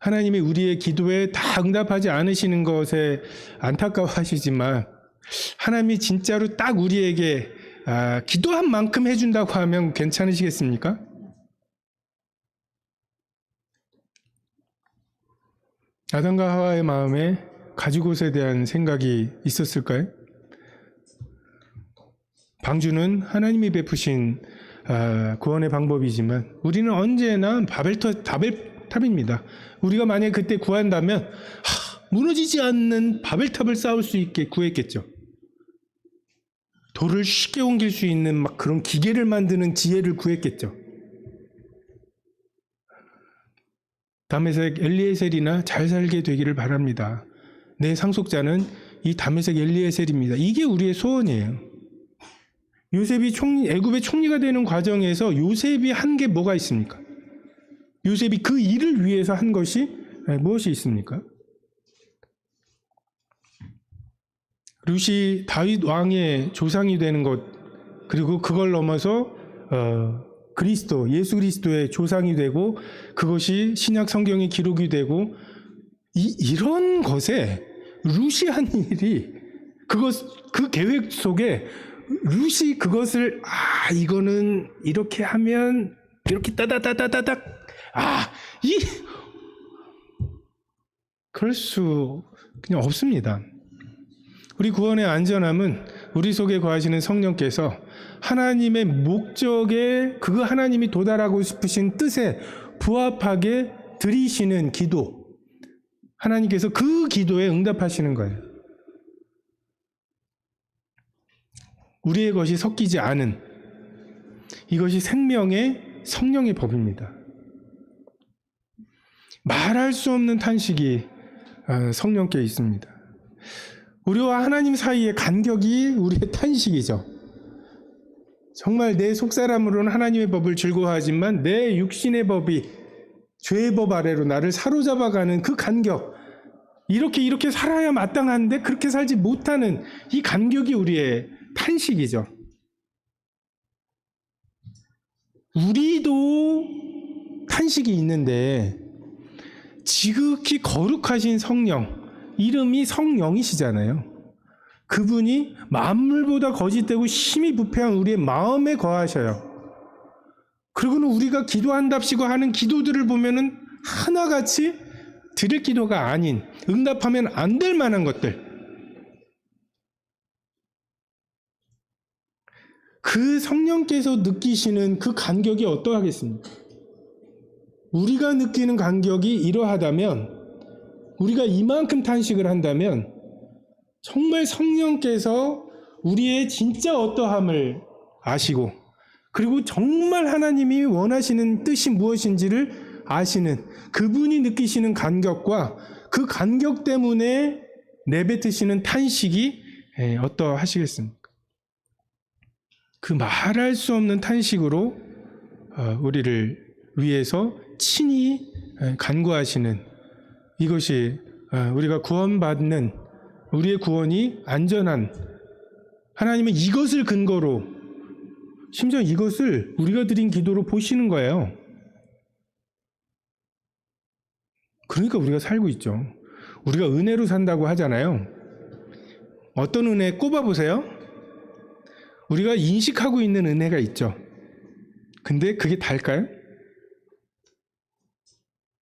하나님이 우리의 기도에 다 응답하지 않으시는 것에 안타까워하시지만, 하나님이 진짜로 딱 우리에게 기도한 만큼 해준다고 하면 괜찮으시겠습니까? 아담과 하와의 마음에 가죽옷에 대한 생각이 있었을까요? 방주는 하나님이 베푸신 구원의 방법이지만 우리는 언제나 바벨탑입니다. 우리가 만약에 그때 구한다면 무너지지 않는 바벨탑을 쌓을 수 있게 구했겠죠. 돌을 쉽게 옮길 수 있는 막 그런 기계를 만드는 지혜를 구했겠죠. 다메섹 엘리에셀이나 잘 살게 되기를 바랍니다. 내 상속자는 이 다메섹 엘리에셀입니다. 이게 우리의 소원이에요. 요셉이 애굽의 총리가 되는 과정에서 요셉이 한 게 뭐가 있습니까? 요셉이 그 일을 위해서 한 것이 무엇이 있습니까? 룻이 다윗 왕의 조상이 되는 것, 그리고 그걸 넘어서 그리스도, 예수 그리스도의 조상이 되고 그것이 신약 성경의 기록이 되고 이런 것에 룻이 한 일이 그 계획 속에 룻이 그것을 이거는 이렇게 하면 이렇게 따다다다다닥 그럴 수 그냥 없습니다. 우리 구원의 안전함은 우리 속에 거하시는 성령께서 하나님의 목적에 그 하나님이 도달하고 싶으신 뜻에 부합하게 드리시는 기도, 하나님께서 그 기도에 응답하시는 거예요. 우리의 것이 섞이지 않은 이것이 생명의 성령의 법입니다. 말할 수 없는 탄식이 성령께 있습니다. 우리와 하나님 사이의 간격이 우리의 탄식이죠. 정말 내 속사람으로는 하나님의 법을 즐거워하지만 내 육신의 법이 죄의 법 아래로 나를 사로잡아가는 그 간격, 이렇게 살아야 마땅한데 그렇게 살지 못하는 이 간격이 우리의 탄식이죠. 우리도 탄식이 있는데 지극히 거룩하신 성령, 이름이 성령이시잖아요. 그분이 만물보다 거짓되고 심히 부패한 우리의 마음에 거하셔요. 그리고는 우리가 기도한답시고 하는 기도들을 보면은 하나같이 드릴 기도가 아닌, 응답하면 안 될 만한 것들, 그 성령께서 느끼시는 그 간격이 어떠하겠습니까? 우리가 느끼는 간격이 이러하다면, 우리가 이만큼 탄식을 한다면 정말 성령께서 우리의 진짜 어떠함을 아시고, 그리고 정말 하나님이 원하시는 뜻이 무엇인지를 아시는 그분이 느끼시는 간격과 그 간격 때문에 내뱉으시는 탄식이 어떠하시겠습니까? 그 말할 수 없는 탄식으로 우리를 위해서 친히 간구하시는, 이것이 우리가 구원받는, 우리의 구원이 안전한, 하나님은 이것을 근거로, 심지어 이것을 우리가 드린 기도로 보시는 거예요. 그러니까 우리가 살고 있죠. 우리가 은혜로 산다고 하잖아요. 어떤 은혜 꼽아보세요. 우리가 인식하고 있는 은혜가 있죠. 근데 그게 달까요?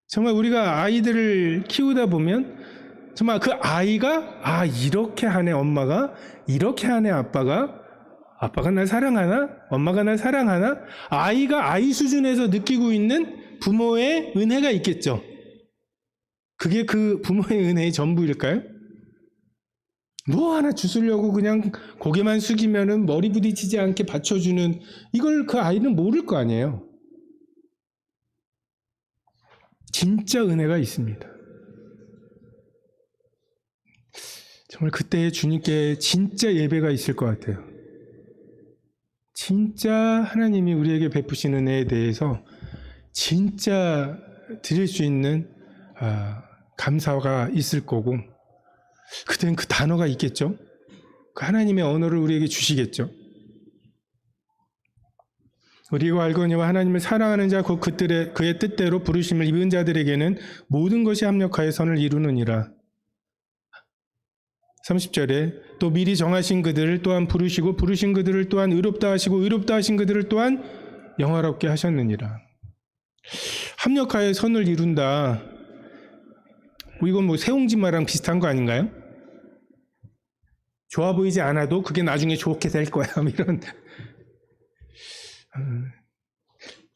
정말 우리가 아이들을 키우다 보면 정말 그 아이가 이렇게 하네 엄마가, 이렇게 하네 아빠가 날 사랑하나? 엄마가 날 사랑하나? 아이가 아이 수준에서 느끼고 있는 부모의 은혜가 있겠죠. 그게 그 부모의 은혜의 전부일까요? 뭐 하나 주스려고 그냥 고개만 숙이면은 머리 부딪히지 않게 받쳐주는, 이걸 그 아이는 모를 거 아니에요. 진짜 은혜가 있습니다. 정말 그때 주님께 진짜 예배가 있을 것 같아요. 진짜 하나님이 우리에게 베푸신 은혜에 대해서 진짜 드릴 수 있는 감사가 있을 거고, 그때는 그 단어가 있겠죠. 그 하나님의 언어를 우리에게 주시겠죠. 우리가 알거니와 하나님을 사랑하는 자 곧 그의 뜻대로 부르심을 입은 자들에게는 모든 것이 합력하여 선을 이루느니라. 30절에 또 미리 정하신 그들을 또한 부르시고 부르신 그들을 또한 의롭다 하시고 의롭다 하신 그들을 또한 영화롭게 하셨느니라. 합력하여 선을 이룬다. 이건 뭐 새옹지마랑 비슷한 거 아닌가요? 좋아 보이지 않아도 그게 나중에 좋게 될 거야. 이런.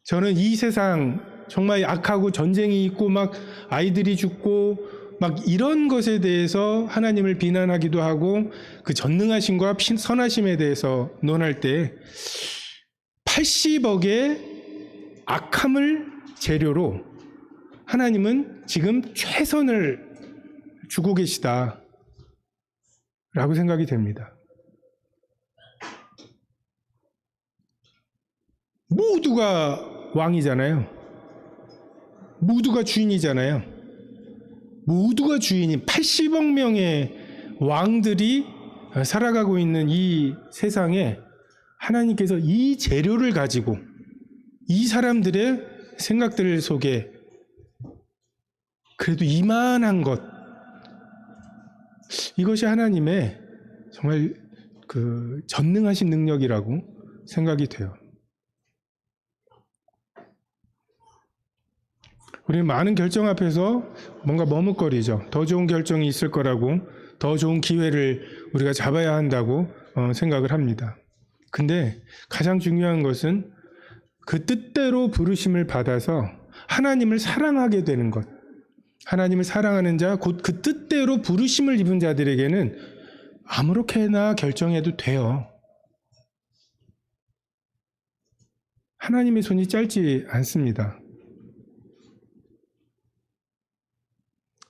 저는 이 세상 정말 악하고 전쟁이 있고 막 아이들이 죽고 막 이런 것에 대해서 하나님을 비난하기도 하고 그 전능하심과 선하심에 대해서 논할 때 80억의 악함을 재료로 하나님은 지금 최선을 주고 계시다 라고 생각이 됩니다. 모두가 왕이잖아요. 모두가 주인이잖아요. 모두가 주인인 80억 명의 왕들이 살아가고 있는 이 세상에 하나님께서 이 재료를 가지고 이 사람들의 생각들 속에 그래도 이만한 것, 이것이 하나님의 정말 그 전능하신 능력이라고 생각이 돼요. 우리는 많은 결정 앞에서 뭔가 머뭇거리죠. 더 좋은 결정이 있을 거라고, 더 좋은 기회를 우리가 잡아야 한다고 생각을 합니다. 근데 가장 중요한 것은 그 뜻대로 부르심을 받아서 하나님을 사랑하게 되는 것. 하나님을 사랑하는 자, 곧 그 뜻대로 부르심을 입은 자들에게는 아무렇게나 결정해도 돼요. 하나님의 손이 짧지 않습니다.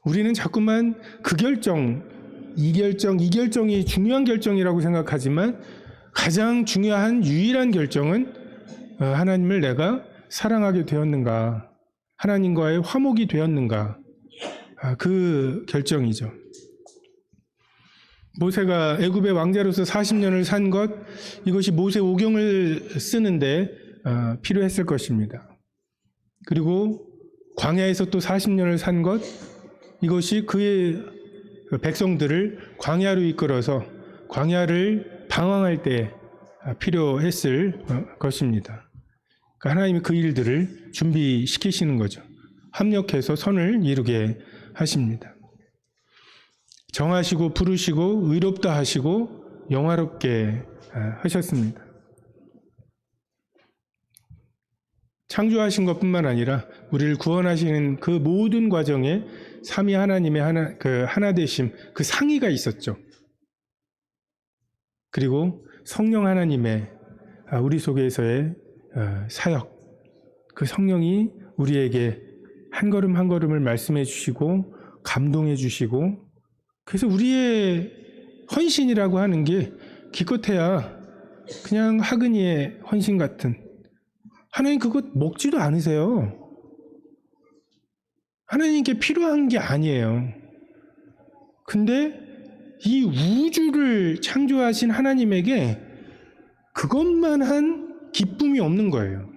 우리는 자꾸만 그 결정, 이 결정이 중요한 결정이라고 생각하지만 가장 중요한 유일한 결정은 하나님을 내가 사랑하게 되었는가, 하나님과의 화목이 되었는가, 그 결정이죠. 모세가 애굽의 왕자로서 40년을 산 것, 이것이 모세 오경을 쓰는데 필요했을 것입니다. 그리고 광야에서 또 40년을 산 것, 이것이 그의 백성들을 광야로 이끌어서 광야를 방황할 때 필요했을 것입니다. 그러니까 하나님이 그 일들을 준비시키시는 거죠. 합력해서 선을 이루게 하십니다. 정하시고 부르시고 의롭다 하시고 영화롭게 하셨습니다. 창조하신 것뿐만 아니라 우리를 구원하시는 그 모든 과정에 삼위 하나님의 하나 되심, 그 상의가 있었죠. 그리고 성령 하나님의 우리 속에서의 사역, 그 성령이 우리에게 한 걸음 한 걸음을 말씀해 주시고 감동해 주시고, 그래서 우리의 헌신이라고 하는 게 기껏해야 그냥 하근이의 헌신 같은, 하나님 그거 먹지도 않으세요. 하나님께 필요한 게 아니에요. 근데 이 우주를 창조하신 하나님에게 그것만 한 기쁨이 없는 거예요.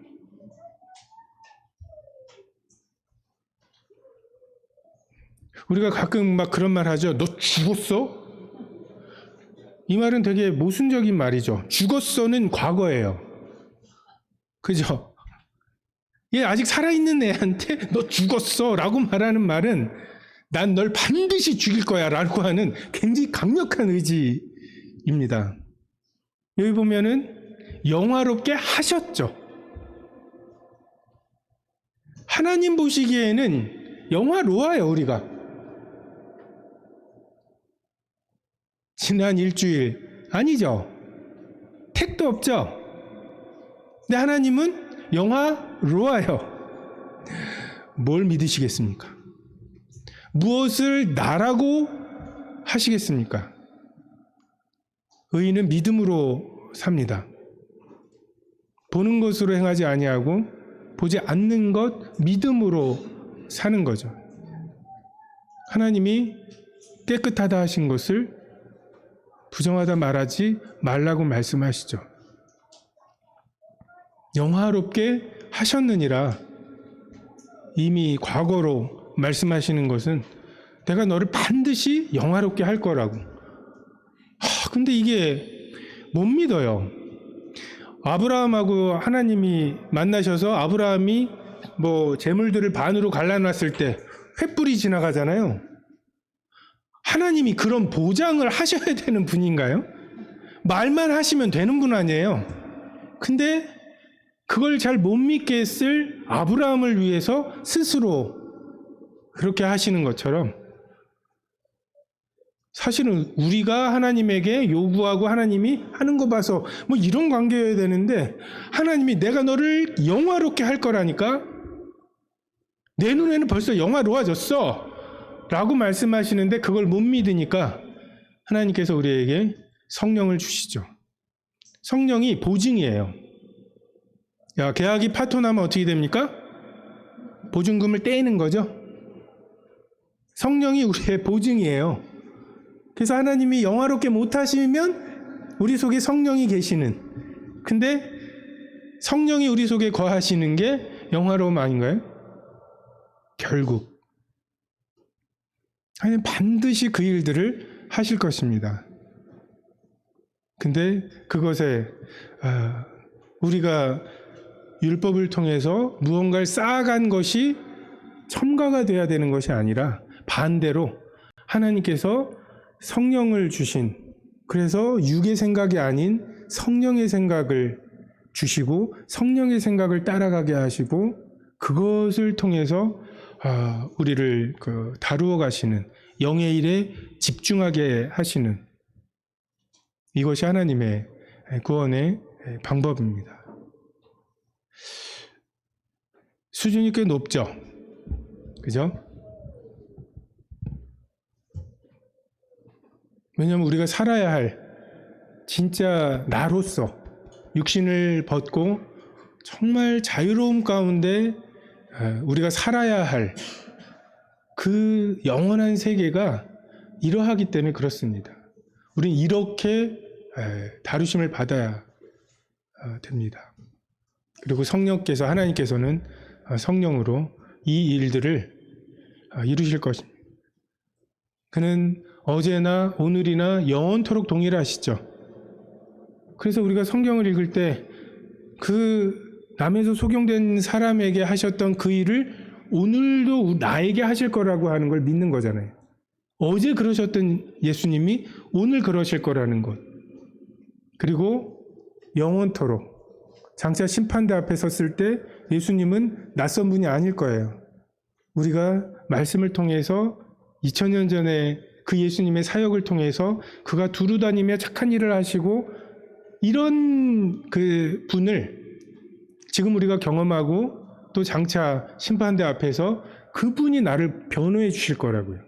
우리가 가끔 막 그런 말 하죠. 너 죽었어? 이 말은 되게 모순적인 말이죠. 죽었어는 과거예요. 그죠? 얘 아직 살아있는 애한테 너 죽었어 라고 말하는 말은 난 널 반드시 죽일 거야 라고 하는 굉장히 강력한 의지입니다. 여기 보면은 영화롭게 하셨죠. 하나님 보시기에는 영화로워요, 우리가. 지난 일주일 아니죠. 택도 없죠. 근데 하나님은 영화로워요. 뭘 믿으시겠습니까? 무엇을 나라고 하시겠습니까? 의인은 믿음으로 삽니다. 보는 것으로 행하지 아니하고 보지 않는 것 믿음으로 사는 거죠. 하나님이 깨끗하다 하신 것을 부정하다 말하지 말라고 말씀하시죠. 영화롭게 하셨느니라 이미 과거로 말씀하시는 것은 내가 너를 반드시 영화롭게 할 거라고. 근데 이게 못 믿어요. 아브라함하고 하나님이 만나셔서 아브라함이 재물들을 반으로 갈라놨을 때 횃불이 지나가잖아요. 하나님이 그런 보장을 하셔야 되는 분인가요? 말만 하시면 되는 분 아니에요. 근데 그걸 잘 못 믿겠을 아브라함을 위해서 스스로 그렇게 하시는 것처럼, 사실은 우리가 하나님에게 요구하고 하나님이 하는 거 봐서 이런 관계여야 되는데, 하나님이 내가 너를 영화롭게 할 거라니까 내 눈에는 벌써 영화로워졌어 라고 말씀하시는데 그걸 못 믿으니까 하나님께서 우리에게 성령을 주시죠. 성령이 보증이에요. 야, 계약이 파토나면 어떻게 됩니까? 보증금을 떼는 거죠. 성령이 우리의 보증이에요. 그래서 하나님이 영화롭게 못하시면 우리 속에 성령이 계시는, 근데 성령이 우리 속에 거하시는 게 영화로움 아닌가요? 결국 하나님 반드시 그 일들을 하실 것입니다. 근데 그것에 우리가 율법을 통해서 무언가를 쌓아간 것이 첨가가 돼야 되는 것이 아니라 반대로 하나님께서 성령을 주신, 그래서 육의 생각이 아닌 성령의 생각을 주시고 성령의 생각을 따라가게 하시고 그것을 통해서 우리를 다루어 가시는, 영의 일에 집중하게 하시는, 이것이 하나님의 구원의 방법입니다. 수준이 꽤 높죠? 그죠? 왜냐하면 우리가 살아야 할 진짜 나로서 육신을 벗고 정말 자유로움 가운데 우리가 살아야 할 그 영원한 세계가 이러하기 때문에 그렇습니다. 우리는 이렇게 다루심을 받아야 됩니다. 그리고 성령께서, 하나님께서는 성령으로 이 일들을 이루실 것입니다. 그는 어제나 오늘이나 영원토록 동일하시죠. 그래서 우리가 성경을 읽을 때 그 남에서 속용된 사람에게 하셨던 그 일을 오늘도 나에게 하실 거라고 하는 걸 믿는 거잖아요. 어제 그러셨던 예수님이 오늘 그러실 거라는 것. 그리고 영원토록 장차 심판대 앞에 섰을 때 예수님은 낯선 분이 아닐 거예요. 우리가 말씀을 통해서 2000년 전에 그 예수님의 사역을 통해서 그가 두루 다니며 착한 일을 하시고 이런 그 분을 지금 우리가 경험하고 또 장차 심판대 앞에서 그분이 나를 변호해 주실 거라고요.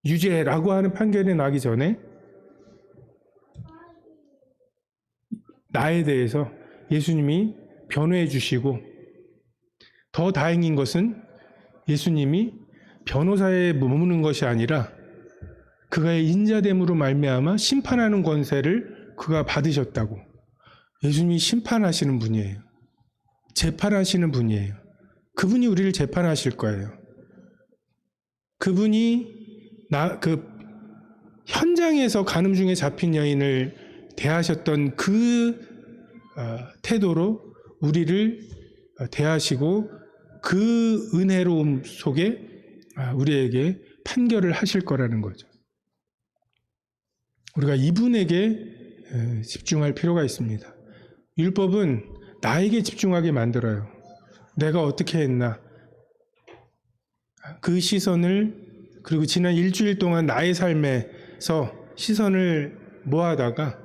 유죄라고 하는 판결이 나기 전에 나에 대해서 예수님이 변호해 주시고, 더 다행인 것은 예수님이 변호사에 머무는 것이 아니라 그가의 인자됨으로 말미암아 심판하는 권세를 그가 받으셨다고. 예수님이 심판하시는 분이에요. 재판하시는 분이에요. 그분이 우리를 재판하실 거예요. 그분이 현장에서 간음 중에 잡힌 여인을 대하셨던 그 태도로 우리를 대하시고 그 은혜로움 속에 우리에게 판결을 하실 거라는 거죠. 우리가 이분에게 집중할 필요가 있습니다. 율법은 나에게 집중하게 만들어요. 내가 어떻게 했나. 그 시선을, 그리고 지난 일주일 동안 나의 삶에서 시선을 모아다가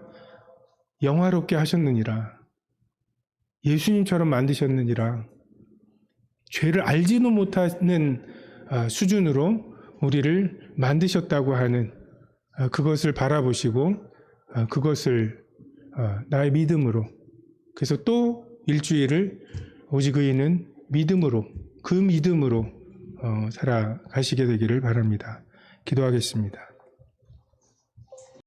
영화롭게 하셨느니라, 예수님처럼 만드셨느니라, 죄를 알지도 못하는 수준으로 우리를 만드셨다고 하는 그것을 바라보시고 그것을 나의 믿음으로, 그래서 또 일주일을 오직 의인은 믿음으로, 그 믿음으로 살아가시게 되기를 바랍니다. 기도하겠습니다.